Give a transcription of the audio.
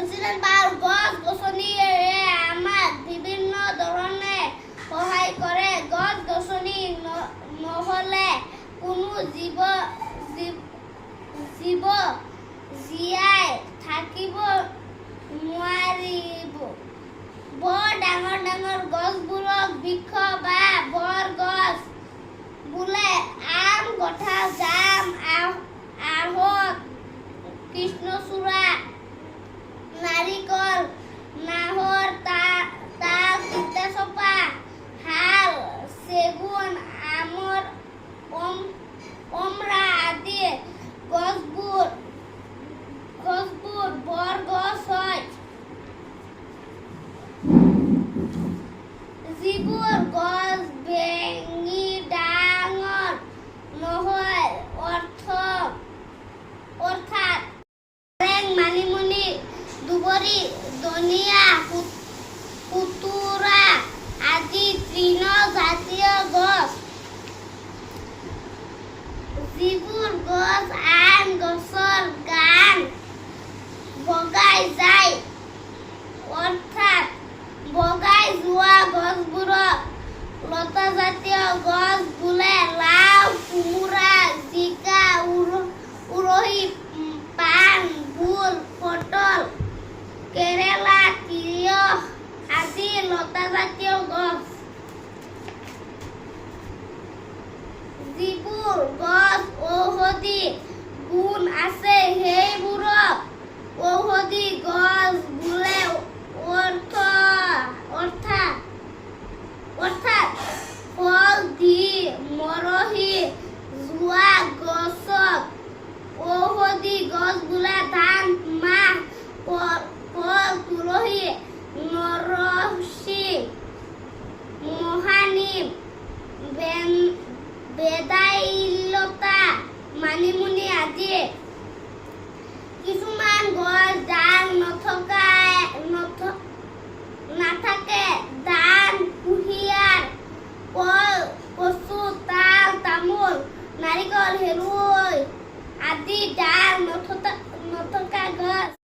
President বাৰ গছ-গছনি আমাক বিভিন্ন ধৰণে সহায় কৰে। গছ-গছনি নহ'লে কোনো জীৱ জীয়াই থাকিব নোৱাৰিব। বৰ ডাঙৰ ডাঙৰ গছবোৰক বৃক্ষ বা বৰ গছ বোলে। আম, কঁঠাল, জাম, আহঁত, কৃষ্ণচূড়া, নাৰিকল, নাহৰ, তাল, তিতাচপা, শাল, চেগুন, অমৰা আদি গছবোৰ বৰ গছ হয়। যিবোৰ গছ ভেঙি ডাঙৰ নহয়, অৰ্থাৎ মানিমুনি, দুবৰি, ধনিয়া, খুতুৰা আদি তৃণজাতীয় গছ। যিবোৰ গছ আন গছৰ গান বগাই যায়, অৰ্থাৎ বগাই যোৱা গছবোৰক লতাজাতীয় গছ বোলে। লাও, কোমোৰা, জিকা, উৰহী, পান, ভোল, পটল, কেৰেলা, তিয়ঁহ আদি লতাজাতীয় গছ। যিবোৰ গছ ঔষধি গুণ আছে সেইবোৰক ঔষধি গছ বোলে। অৰ্থাৎ ফল দি মৰহি যোৱা গছক ঔষধি গছ বোলে। ধান, মাহ, ফল, তুলসী, নৰসিংহ, মহানিম, ভেদাইলতা, মানিমুনি আদি। কিছুমান গছ ডাল নাথাকে। ধান, কুঁহিয়াৰ, কল, কচু, তাল, তামোল, নাৰিকল, হেৰৈ আদি ডাল নথকা গছ।